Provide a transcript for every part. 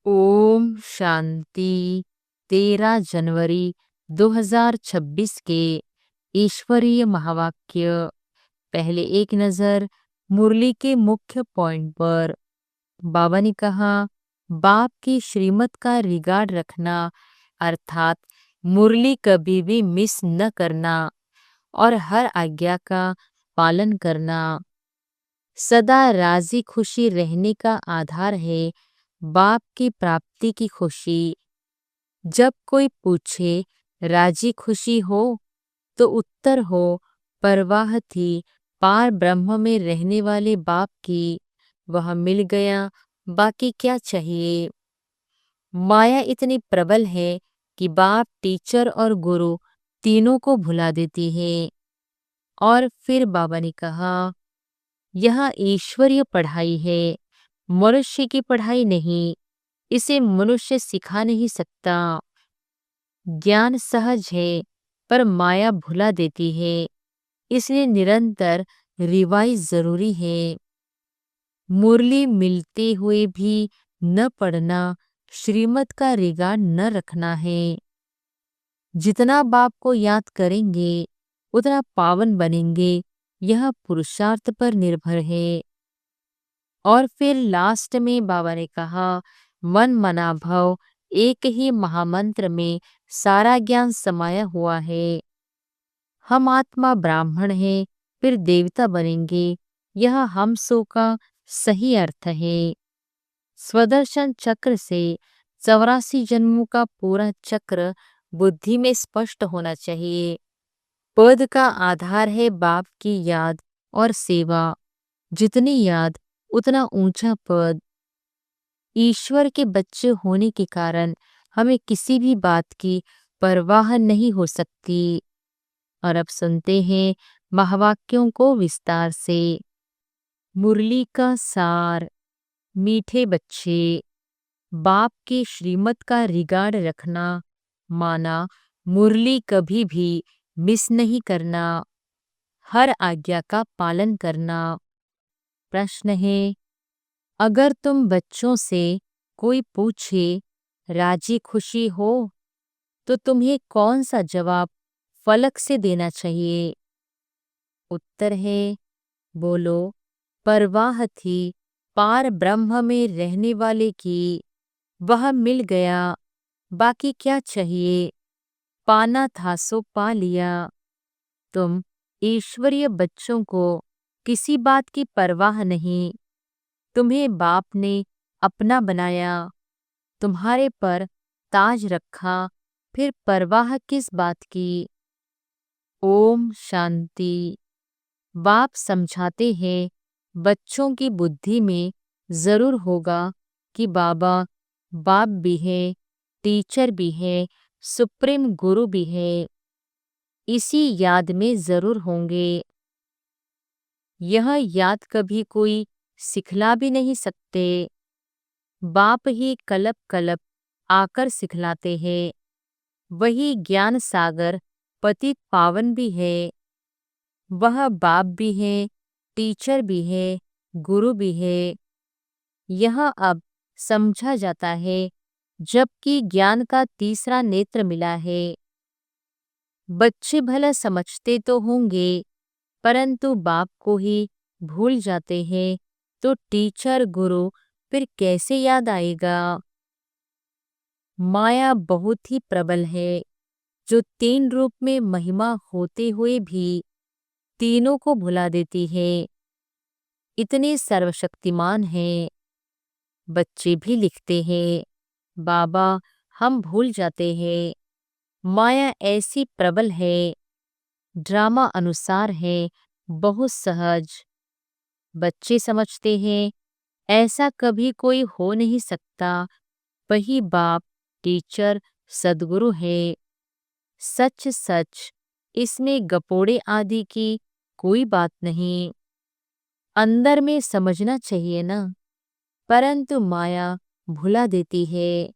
ओम शांति। 13 जनवरी 2026 के ईश्वरीय महावाक्य। पहले एक नजर मुरली के मुख्य पॉइंट पर। बाबा ने कहा, बाप की श्रीमत का रिगार्ड रखना अर्थात मुरली कभी भी मिस न करना और हर आज्ञा का पालन करना सदा राजी खुशी रहने का आधार है। बाप की प्राप्ति की खुशी। जब कोई पूछे राजी खुशी हो तो उत्तर हो परवाह थी पार ब्रह्म में रहने वाले बाप की, वह मिल गया, बाकी क्या चाहिए। माया इतनी प्रबल है कि बाप टीचर और गुरु तीनों को भुला देती है। और फिर बाबा ने कहा, यह ईश्वरीय पढ़ाई है, मनुष्य की पढ़ाई नहीं। इसे मनुष्य सिखा नहीं सकता। ज्ञान सहज है पर माया भुला देती है, इसलिए निरंतर रिवाइज जरूरी है। मुरली मिलते हुए भी न पढ़ना, श्रीमत का रिगार्ड न रखना है। जितना बाप को याद करेंगे उतना पावन बनेंगे, यह पुरुषार्थ पर निर्भर है। और फिर लास्ट में बाबा ने कहा, मन मना भव एक ही महामंत्र में सारा ज्ञान समाया हुआ है। हम आत्मा ब्राह्मण हैं, फिर देवता बनेंगे, यह हम सो का सही अर्थ है। स्वदर्शन चक्र से 84 जन्मों का पूरा चक्र बुद्धि में स्पष्ट होना चाहिए। पद का आधार है बाप की याद और सेवा। जितनी याद उतना ऊंचा पद। ईश्वर के बच्चे होने के कारण हमें किसी भी बात की परवाह नहीं हो सकती। और अब सुनते हैं महावाक्यों को विस्तार से। मुरली का सार। मीठे बच्चे, बाप के श्रीमत का रिगार्ड रखना माना मुरली कभी भी मिस नहीं करना, हर आज्ञा का पालन करना। प्रश्न है, अगर तुम बच्चों से कोई पूछे राजी खुशी हो तो तुम्हें कौन सा जवाब फलक से देना चाहिए। उत्तर है, बोलो परवाह थी पार ब्रह्म में रहने वाले की, वह मिल गया, बाकी क्या चाहिए। पाना था सो पा लिया। तुम ईश्वरीय बच्चों को किसी बात की परवाह नहीं। तुम्हें बाप ने अपना बनाया, तुम्हारे पर ताज रखा, फिर परवाह किस बात की। ओम शांति। बाप समझाते हैं, बच्चों की बुद्धि में जरूर होगा कि बाबा बाप भी है, टीचर भी है, सुप्रीम गुरु भी है। इसी याद में जरूर होंगे। यह याद कभी कोई सिखला भी नहीं सकते। बाप ही कलप कलप आकर सिखलाते हैं। वही ज्ञान सागर पतित पावन भी है। वह बाप भी है, टीचर भी है, गुरु भी है। यह अब समझा जाता है जबकि ज्ञान का तीसरा नेत्र मिला है। बच्चे भला समझते तो होंगे परंतु बाप को ही भूल जाते हैं, तो टीचर गुरु फिर कैसे याद आएगा। माया बहुत ही प्रबल है, जो 3 रूप में महिमा होते हुए भी तीनों को भुला देती है। इतने सर्वशक्तिमान है। बच्चे भी लिखते हैं, बाबा हम भूल जाते हैं। माया ऐसी प्रबल है, ड्रामा अनुसार है, बहुत सहज। बच्चे समझते हैं ऐसा कभी कोई हो नहीं सकता। वही बाप टीचर सदगुरु है। सच सच, इसमें गपोड़े आदि की कोई बात नहीं। अंदर में समझना चाहिए ना, परंतु माया भुला देती है।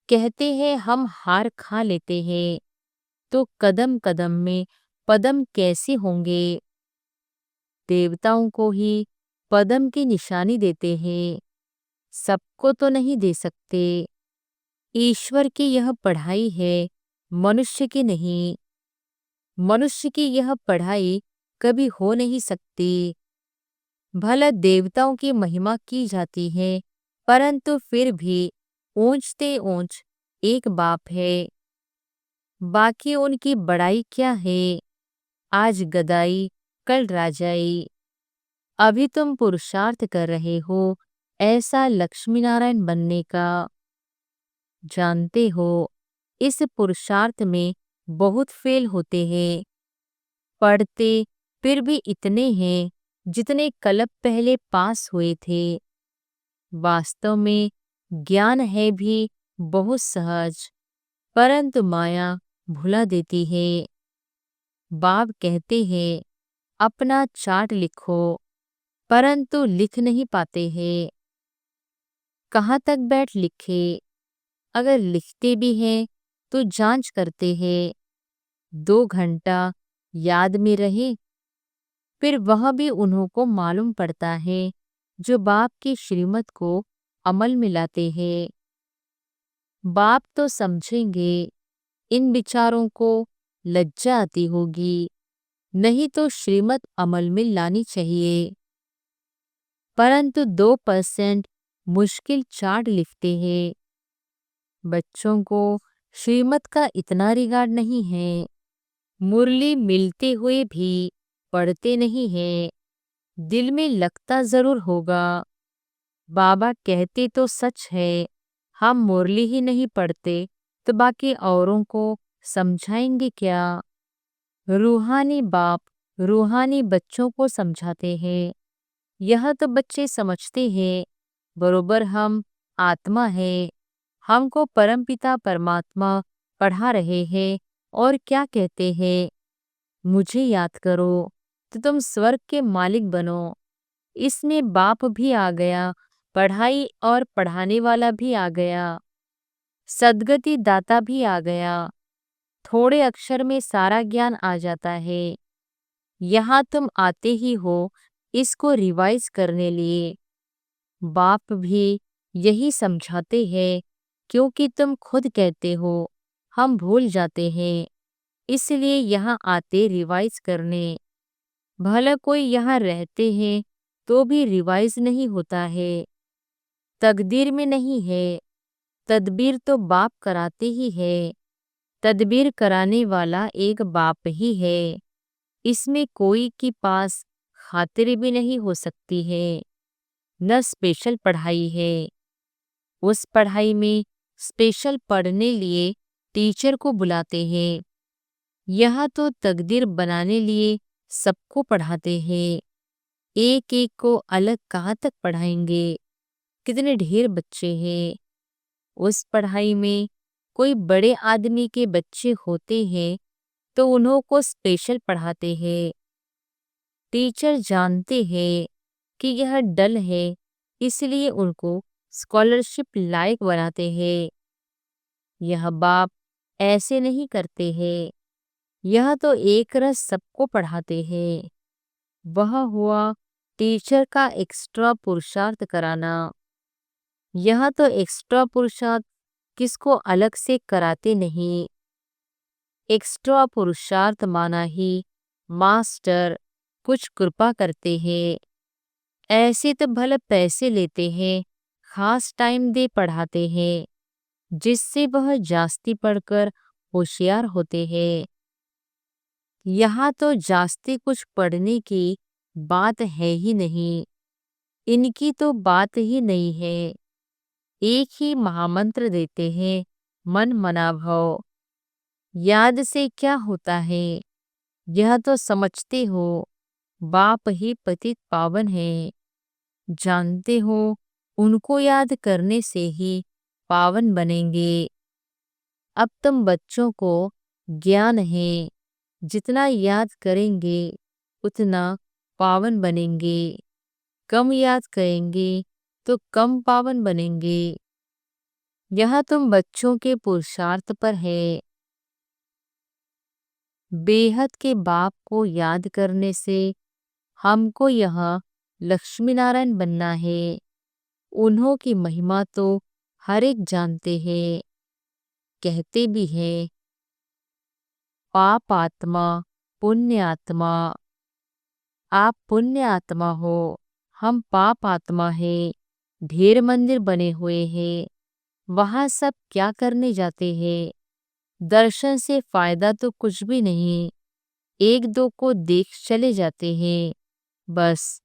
कहते हैं हम हार खा लेते हैं, तो कदम कदम में पदम कैसे होंगे। देवताओं को ही पदम की निशानी देते हैं। सबको तो नहीं दे सकते। ईश्वर की यह पढ़ाई है, मनुष्य की नहीं। मनुष्य की यह पढ़ाई कभी हो नहीं सकती। भला देवताओं की महिमा की जाती है, परंतु फिर भी ऊंचते ऊंच एक बाप है। बाकी उनकी बड़ाई क्या है? आज गदाई, कल राजाई। अभी तुम पुरुषार्थ कर रहे हो ऐसा लक्ष्मी नारायण बनने का। जानते हो, इस पुरुषार्थ में बहुत फेल होते हैं। पढ़ते फिर भी इतने हैं जितने कल्प पहले पास हुए थे। वास्तव में ज्ञान है भी बहुत सहज, परंतु माया भुला देती है। बाप कहते हैं अपना चार्ट लिखो, परंतु लिख नहीं पाते हैं। कहाँ तक बैठ लिखे? अगर लिखते भी हैं तो जांच करते हैं 2 घंटा याद में रहे, फिर वह भी उन्हों को मालूम पड़ता है जो बाप की श्रीमत को अमल में लाते हैं। बाप तो समझेंगे। इन विचारों को लज्जा आती होगी, नहीं तो श्रीमत अमल में लानी चाहिए। परंतु 2% मुश्किल चार्ट लिखते हैं। बच्चों को श्रीमत का इतना रिगार्ड नहीं है। मुरली मिलते हुए भी पढ़ते नहीं है। दिल में लगता जरूर होगा। बाबा कहते तो सच है, हम मुरली ही नहीं पढ़ते तो बाकी औरों को समझाएंगे क्या? रूहानी बाप रूहानी बच्चों को समझाते हैं। यह तो बच्चे समझते हैं, बरोबर हम आत्मा है। हमको परमपिता परमात्मा पढ़ा रहे हैं और क्या कहते हैं, मुझे याद करो तो तुम स्वर्ग के मालिक बनो। इसमें बाप भी आ गया, पढ़ाई और पढ़ाने वाला भी आ गया, सद्गति दाता भी आ गया। थोड़े अक्षर में सारा ज्ञान आ जाता है। यहाँ तुम आते ही हो इसको रिवाइज करने लिए। बाप भी यही समझाते हैं, क्योंकि तुम खुद कहते हो हम भूल जाते हैं, इसलिए यहाँ आते रिवाइज करने। भला कोई यहाँ रहते हैं तो भी रिवाइज नहीं होता है। तकदीर में नहीं है, तदबीर तो बाप कराते ही है। तदबीर कराने वाला एक बाप ही है। इसमें कोई के पास खातिर भी नहीं हो सकती है। न स्पेशल पढ़ाई है। उस पढ़ाई में स्पेशल पढ़ने लिए टीचर को बुलाते हैं। यहाँ तो तकदीर बनाने लिए सबको पढ़ाते हैं। एक एक को अलग कहाँ तक पढ़ाएंगे? कितने ढेर बच्चे हैं। उस पढ़ाई में कोई बड़े आदमी के बच्चे होते हैं तो उन्हों को स्पेशल पढ़ाते हैं। टीचर जानते हैं कि यह डल है, इसलिए उनको स्कॉलरशिप लायक बनाते हैं। यह बाप ऐसे नहीं करते हैं। यह तो एक रस सबको पढ़ाते हैं। वह हुआ टीचर का एक्स्ट्रा पुरुषार्थ कराना। यह तो एक्स्ट्रा पुरुषार्थ किसको अलग से कराते नहीं। एक्स्ट्रा पुरुषार्थ माना ही मास्टर कुछ कृपा करते हैं। ऐसे तो भले पैसे लेते हैं, खास टाइम दे पढ़ाते हैं, जिससे वह जास्ती पढ़कर होशियार होते हैं। यहाँ तो जास्ती कुछ पढ़ने की बात है ही नहीं। इनकी तो बात ही नहीं है। एक ही महामंत्र देते हैं, मन मना भव। याद से क्या होता है? यह तो समझते हो बाप ही पतित पावन है। जानते हो उनको याद करने से ही पावन बनेंगे। अब तुम बच्चों को ज्ञान है, जितना याद करेंगे उतना पावन बनेंगे। कम याद करेंगे तो कम पावन बनेंगे। यह तुम बच्चों के पुरुषार्थ पर है। बेहद के बाप को याद करने से हमको यह लक्ष्मी नारायण बनना है। उन्हों की महिमा तो हर एक जानते हैं। कहते भी हैं, पाप आत्मा, पुण्य आत्मा। आप पुण्य आत्मा हो, हम पाप आत्मा है। ढेर मंदिर बने हुए हैं, वहां सब क्या करने जाते हैं? दर्शन से फायदा तो कुछ भी नहीं। एक दो को देख चले जाते हैं, बस।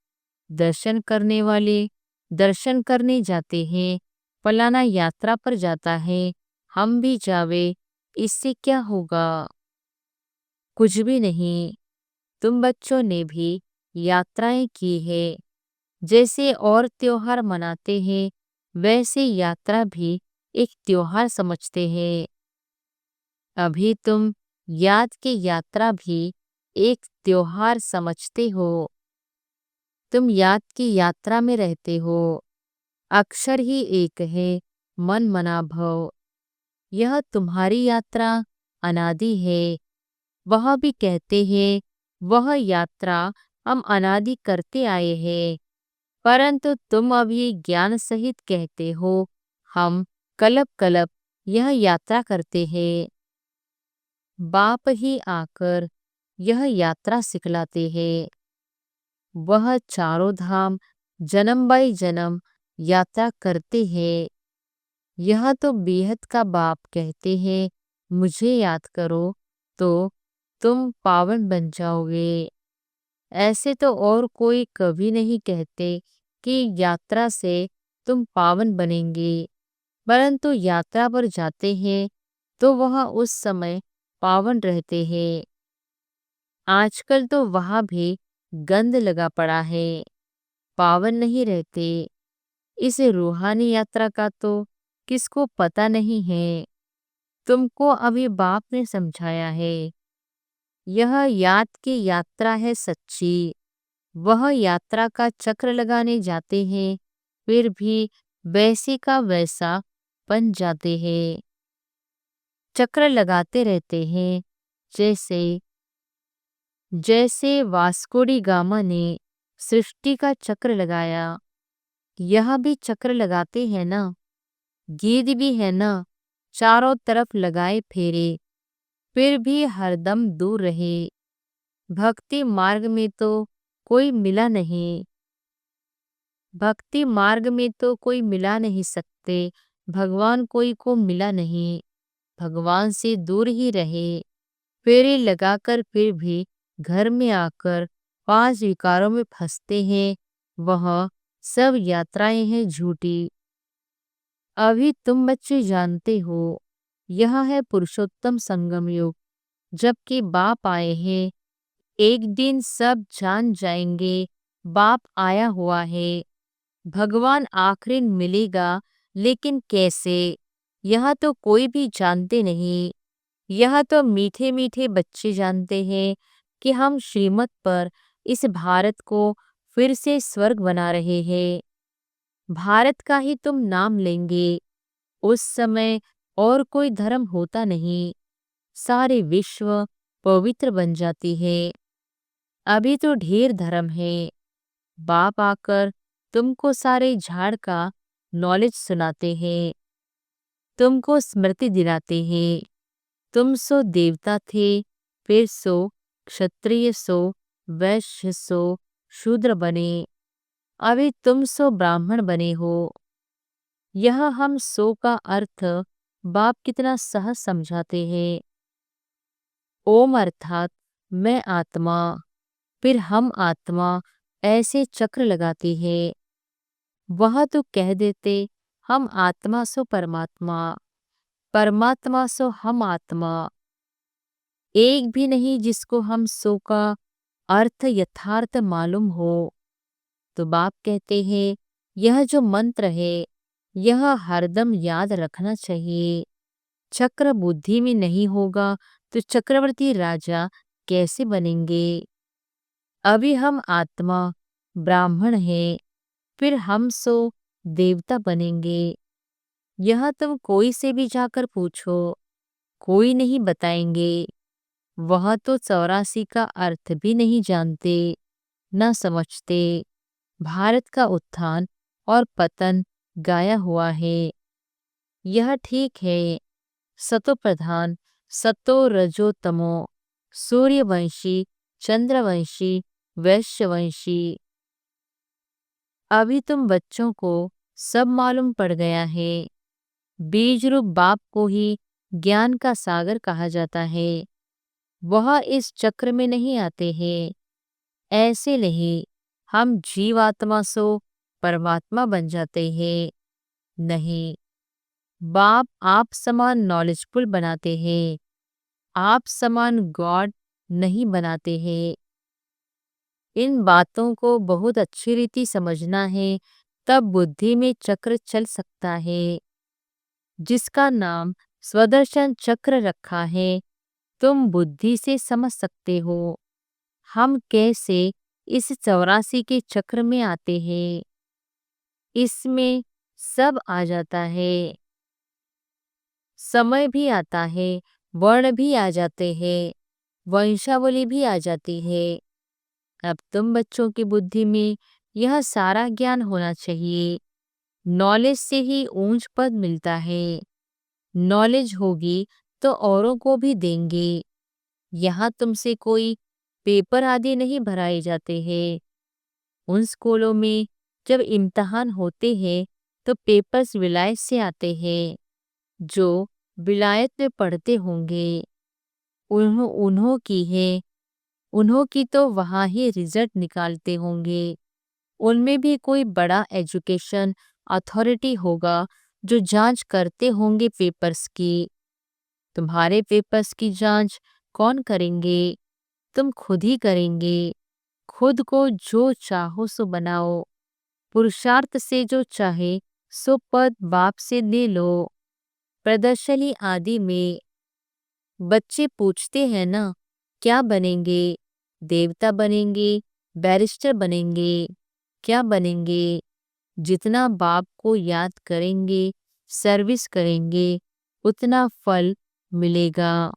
दर्शन करने वाले दर्शन करने जाते हैं। फलाना यात्रा पर जाता है, हम भी जावे, इससे क्या होगा? कुछ भी नहीं। तुम बच्चों ने भी यात्राएं की है। जैसे और त्योहार मनाते हैं, वैसे यात्रा भी एक त्योहार समझते हैं। अभी तुम याद की यात्रा भी एक त्योहार समझते हो। तुम याद की यात्रा में रहते हो। अक्षर ही एक है, मन मना भव। यह तुम्हारी यात्रा अनादि है। वह भी कहते हैं, वह यात्रा हम अनादि करते आए हैं। परंतु तुम अभी ज्ञान सहित कहते हो, हम कलप कलप यह यात्रा करते हैं। बाप ही आकर यह यात्रा सिखलाते हैं। वह चारों धाम जन्म बाई जन्म यात्रा करते हैं। यह तो बेहद का बाप कहते हैं, मुझे याद करो तो तुम पावन बन जाओगे। ऐसे तो और कोई कभी नहीं कहते कि यात्रा से तुम पावन बनेंगे। परंतु यात्रा पर जाते हैं तो वह उस समय पावन रहते हैं। आजकल तो वहां भी गंध लगा पड़ा है, पावन नहीं रहते। इस रूहानी यात्रा का तो किसको पता नहीं है। तुमको अभी बाप ने समझाया है। यह याद की यात्रा है सच्ची। वह यात्रा का चक्र लगाने जाते हैं, फिर भी वैसे का वैसा बन जाते हैं। चक्र लगाते रहते हैं, जैसे जैसे वास्को डी गामा ने सृष्टि का चक्र लगाया। यह भी चक्र लगाते हैं ना। गीत भी है ना, चारों तरफ लगाए फेरे, फिर भी हरदम दूर रहे। भक्ति मार्ग में तो कोई मिला नहीं। भक्ति मार्ग में तो कोई मिला नहीं सकते। भगवान कोई को मिला नहीं। भगवान से दूर ही रहे। फेरे लगाकर फिर भी घर में आकर पांच विकारों में फंसते हैं। वह सब यात्राएं हैं झूठी। अभी तुम बच्चे जानते हो, यह है पुरुषोत्तम संगम युग। जबकि बाप आए हैं, एक दिन सब जान जाएंगे बाप आया हुआ है। भगवान आखिरी मिलेगा, लेकिन कैसे, यह तो कोई भी जानते नहीं। यह तो मीठे मीठे बच्चे जानते हैं कि हम श्रीमत पर इस भारत को फिर से स्वर्ग बना रहे हैं। भारत का ही तुम नाम लेंगे, उस समय और कोई धर्म होता नहीं। सारे विश्व पवित्र बन जाती है। अभी तो ढेर धर्म है। बाप आकर तुमको सारे झाड़ का नॉलेज सुनाते हैं, तुमको स्मृति दिलाते हैं। तुम सो देवता थे, फिर सो क्षत्रिय, सो वैश्य, सो शूद्र बने। अभी तुम सो ब्राह्मण बने हो। यह हम सो का अर्थ बाप कितना सहज समझाते हैं। ओम अर्थात मैं आत्मा, फिर हम आत्मा, ऐसे चक्र लगाते हैं। वह तो कह देते, हम आत्मा सो परमात्मा, परमात्मा सो हम आत्मा। एक भी नहीं जिसको हम सो का अर्थ यथार्थ मालूम हो। तो बाप कहते हैं, यह जो मंत्र है, यह हरदम याद रखना चाहिए। चक्र बुद्धि में नहीं होगा तो चक्रवर्ती राजा कैसे बनेंगे? अभी हम आत्मा ब्राह्मण हैं, फिर हम सो देवता बनेंगे। यह तुम कोई से भी जाकर पूछो, कोई नहीं बताएंगे। वह तो 84 का अर्थ भी नहीं जानते, न समझते। भारत का उत्थान और पतन गाया हुआ है। यह ठीक है। सतो प्रधान, सतो रजो तमो, सूर्यवंशी, चंद्रवंशी, वैश्यवंशी। अभी तुम बच्चों को सब मालूम पड़ गया है। बीज रूप बाप को ही ज्ञान का सागर कहा जाता है। वह इस चक्र में नहीं आते हैं। ऐसे नहीं हम जीवात्मा सो परमात्मा बन जाते हैं। नहीं, बाप आप समान नॉलेजफुल बनाते हैं। आप समान गॉड नहीं बनाते हैं। इन बातों को बहुत अच्छी रीति समझना है, तब बुद्धि में चक्र चल सकता है, जिसका नाम स्वदर्शन चक्र रखा है। तुम बुद्धि से समझ सकते हो हम कैसे इस 84 के चक्र में आते हैं। इसमें सब आ जाता है। समय भी आता है, वर्ण भी आ जाते हैं, वंशावली भी आ जाती है। अब तुम बच्चों की बुद्धि में यह सारा ज्ञान होना चाहिए। नॉलेज से ही ऊंच पद मिलता है। नॉलेज होगी तो औरों को भी देंगे। यहाँ तुमसे कोई पेपर आदि नहीं भराए जाते हैं। उन स्कूलों में जब इम्तिहान होते हैं तो पेपर्स विलायत से आते हैं। जो विलायत में पढ़ते होंगे उन्हों की है। उन्हों की तो वहाँ ही रिजल्ट निकालते होंगे। उनमें भी कोई बड़ा एजुकेशन अथॉरिटी होगा जो जांच करते होंगे पेपर्स की। तुम्हारे पेपर्स की जांच कौन करेंगे? तुम खुद ही करेंगे। खुद को जो चाहो सो बनाओ। पुरुषार्थ से जो चाहे सो पद बाप से ले लो। प्रदर्शनी आदि में बच्चे पूछते हैं ना, क्या बनेंगे? देवता बनेंगे, बैरिस्टर बनेंगे, क्या बनेंगे? जितना बाप को याद करेंगे, सर्विस करेंगे, उतना फल मिलेगा।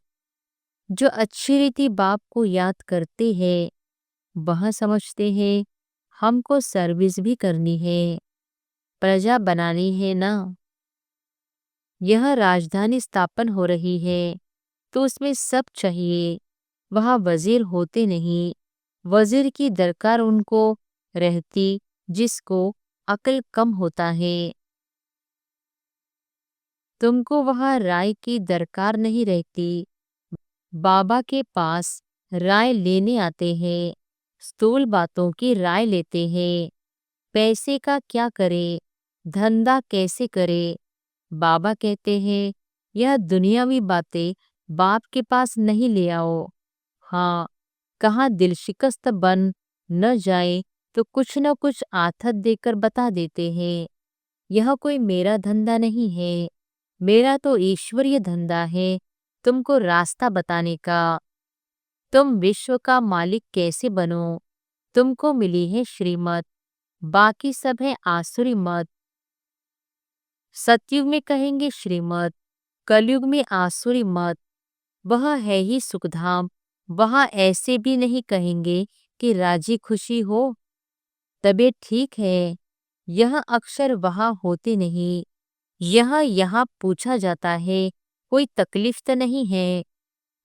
जो अच्छी रीति बाप को याद करते हैं वह समझते हैं हमको सर्विस भी करनी है, प्रजा बनानी है ना। यह राजधानी स्थापन हो रही है तो उसमें सब चाहिए। वहाँ वजीर होते नहीं। वजीर की दरकार उनको रहती जिसको अक्ल कम होता है। तुमको वहाँ राय की दरकार नहीं रहती। बाबा के पास राय लेने आते हैं। स्थूल बातों की राय लेते हैं। पैसे का क्या करे, धंधा कैसे करे। बाबा कहते हैं यह दुनियावी बातें बाप के पास नहीं ले आओ। हाँ, कहाँ दिल शिकस्त बन न जाए तो कुछ न कुछ आथत देकर बता देते हैं यह कोई मेरा धंधा नहीं है, मेरा तो ईश्वरीय धंधा है तुमको रास्ता बताने का। तुम विश्व का मालिक कैसे बनो, तुमको मिली है श्रीमत, बाकी सब है आसुरी मत। सतयुग में कहेंगे श्रीमत, कलयुग में आसुरी मत। वह है ही सुखधाम। वहाँ ऐसे भी नहीं कहेंगे कि राजी खुशी हो, तबीयत ठीक है। यह अक्षर वहाँ होते नहीं। यह यहाँ पूछा जाता है कोई तकलीफ तो नहीं है,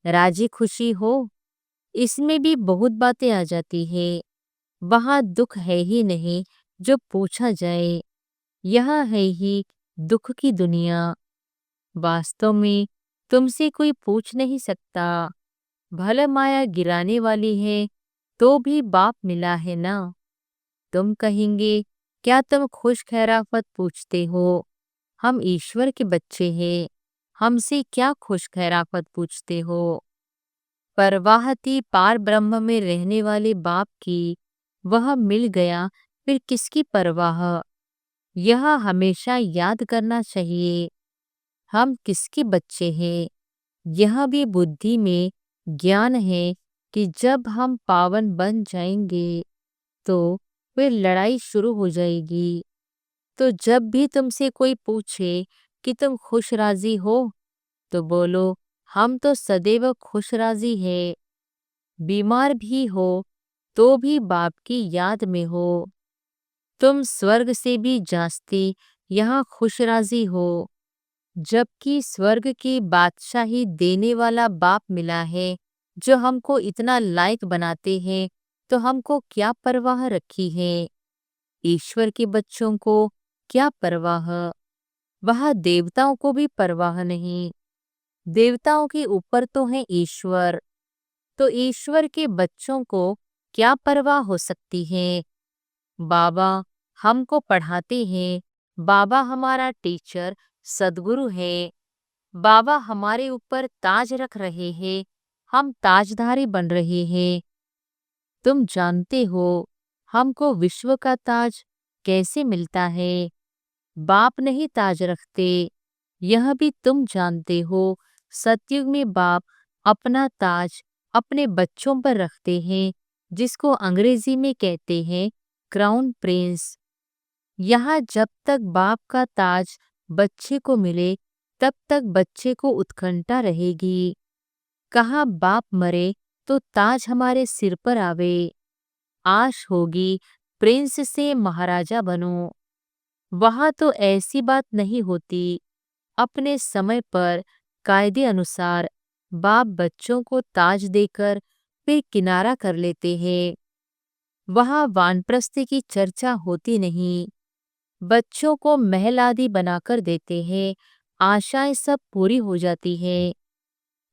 राजी खुशी हो। इसमें भी बहुत बातें आ जाती है। वहाँ दुख है ही नहीं जो पूछा जाए। यह है ही दुख की दुनिया। वास्तव में तुमसे कोई पूछ नहीं सकता। भला माया गिराने वाली है तो भी बाप मिला है ना। तुम कहेंगे क्या तुम खुश खैराफत पूछते हो? हम ईश्वर के बच्चे हैं, हमसे क्या खुश खैराफत पूछते हो? परवाहती पार ब्रह्म में रहने वाले बाप की वह मिल गया, फिर किसकी परवाह। यह हमेशा याद करना चाहिए हम किसके बच्चे हैं। यह भी बुद्धि में ज्ञान है कि जब हम पावन बन जाएंगे तो फिर लड़ाई शुरू हो जाएगी। तो जब भी तुमसे कोई पूछे कि तुम खुश राजी हो तो बोलो हम तो सदैव खुश राजी है। बीमार भी हो तो भी बाप की याद में हो। तुम स्वर्ग से भी जास्ती यहाँ खुशराजी हो, जबकि स्वर्ग की बादशाही देने वाला बाप मिला है, जो हमको इतना लायक बनाते हैं, तो हमको क्या परवाह रखी है। ईश्वर के बच्चों को क्या परवाह, वह देवताओं को भी परवाह नहीं। देवताओं के ऊपर तो है ईश्वर, तो ईश्वर के बच्चों को क्या परवाह हो सकती है। बाबा हमको पढ़ाते हैं, बाबा हमारा टीचर सद्गुरु है, बाबा हमारे ऊपर ताज रख रहे हैं, हम ताजधारी बन रहे हैं। तुम जानते हो हमको विश्व का ताज कैसे मिलता है। बाप नहीं ताज रखते, यह भी तुम जानते हो। सतयुग में बाप अपना ताज अपने बच्चों पर रखते हैं, जिसको अंग्रेजी में कहते हैं क्राउन प्रिंस। यहाँ जब तक बाप का ताज बच्चे को मिले, तब तक बच्चे को उत्कंठा रहेगी। कहाँ बाप मरे तो ताज हमारे सिर पर आवे। आश होगी प्रिंस से महाराजा बनो। वहाँ तो ऐसी बात नहीं होती। अपने समय पर कायदे अनुसार बाप बच्चों को ताज देकर फिर किनारा कर लेते हैं। वहाँ वानप्रस्थी की चर्चा होती नहीं। बच्चों को महल आदि बनाकर देते हैं, आशाएं सब पूरी हो जाती है।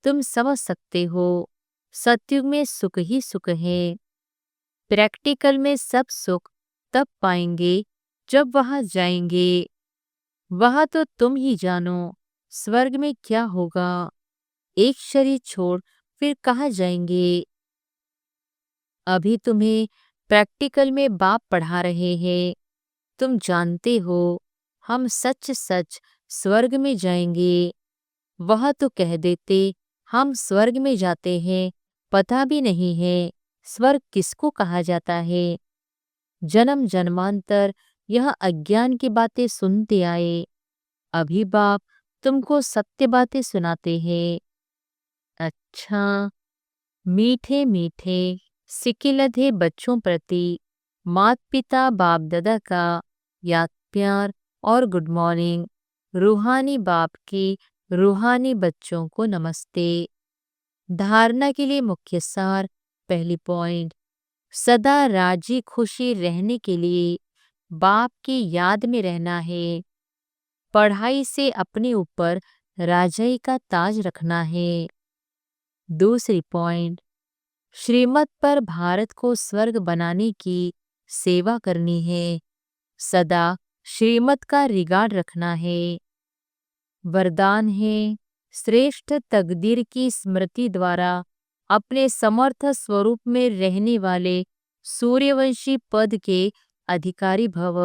तुम समझ सकते हो, सतयुग में सुख ही सुख है। प्रैक्टिकल में सब सुख तब पाएंगे जब वहां जाएंगे। वहां तो तुम ही जानो स्वर्ग में क्या होगा। एक शरीर छोड़ फिर कहाँ जाएंगे। अभी तुम्हें प्रैक्टिकल में बाप पढ़ा रहे हैं। तुम जानते हो हम सच सच स्वर्ग में जाएंगे। वह तो कह देते हम स्वर्ग में जाते हैं, पता भी नहीं है स्वर्ग किसको कहा जाता है। जन्म जन्मांतर यह अज्ञान की बातें सुनते आए। अभी बाप तुमको सत्य बातें सुनाते हैं। अच्छा, मीठे मीठे सिकिलधे बच्चों प्रति माता पिता बाप दादा का याद प्यार और गुड मॉर्निंग। रूहानी बाप की रूहानी बच्चों को नमस्ते। धारणा के लिए मुख्य सार। पहली पॉइंट, सदा राजी खुशी रहने के लिए बाप की याद में रहना है। पढ़ाई से अपने ऊपर राजाई का ताज रखना है। दूसरी पॉइंट, श्रीमत पर भारत को स्वर्ग बनाने की सेवा करनी है। सदा श्रीमत का रिगार्ड रखना है। वरदान है, श्रेष्ठ तकदीर की स्मृति द्वारा अपने समर्थ स्वरूप में रहने वाले सूर्यवंशी पद के अधिकारी भव।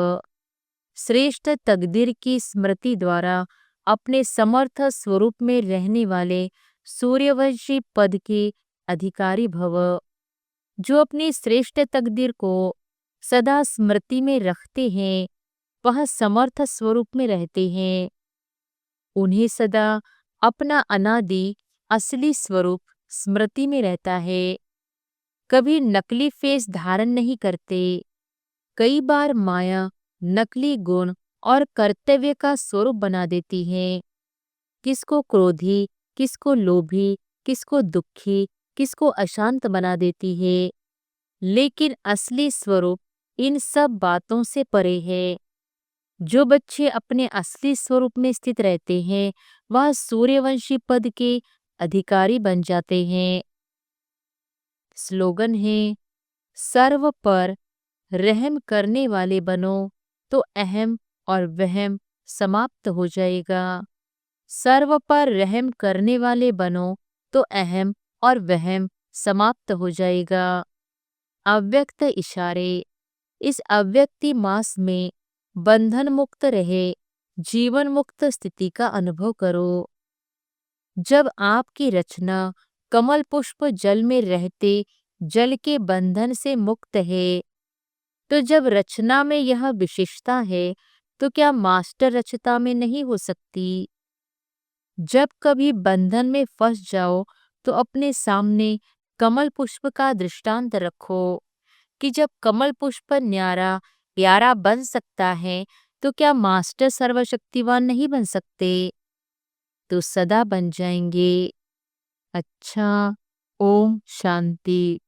श्रेष्ठ तकदीर की स्मृति द्वारा अपने समर्थ स्वरूप में रहने वाले सूर्यवंशी पद के अधिकारी भव। जो अपनी श्रेष्ठ तकदीर को सदा स्मृति में रखते हैं, वह समर्थ स्वरूप में रहते हैं। उन्हें सदा अपना अनादि असली स्वरूप स्मृति में रहता है। कभी नकली फेस धारण नहीं करते। कई बार माया नकली गुण और कर्तव्य का स्वरूप बना देती है। किसको क्रोधी, किसको लोभी, किसको दुखी, किसको अशांत बना देती है। लेकिन असली स्वरूप इन सब बातों से परे है। जो बच्चे अपने असली स्वरूप में स्थित रहते हैं, वह सूर्यवंशी पद के अधिकारी बन जाते हैं। स्लोगन है, सर्व पर रहम करने वाले बनो तो अहम और वहम समाप्त हो जाएगा। सर्व पर रहम करने वाले बनो तो अहम और वहम समाप्त हो जाएगा। अव्यक्त इशारे। इस अव्यक्ति मास में बंधन मुक्त रहे, जीवन मुक्त स्थिति का अनुभव करो। जब आपकी रचना कमल पुष्प जल में रहते जल के बंधन से मुक्त है, तो जब रचना में यह विशेषता है, तो क्या मास्टर रचता में नहीं हो सकती। जब कभी बंधन में फंस जाओ, तो अपने सामने कमल पुष्प का दृष्टांत रखो कि जब कमल पुष्प न्यारा प्यारा बन सकता है, तो क्या मास्टर सर्वशक्तिवान नहीं बन सकते? तो सदा बन जाएंगे। अच्छा, ओम शांति।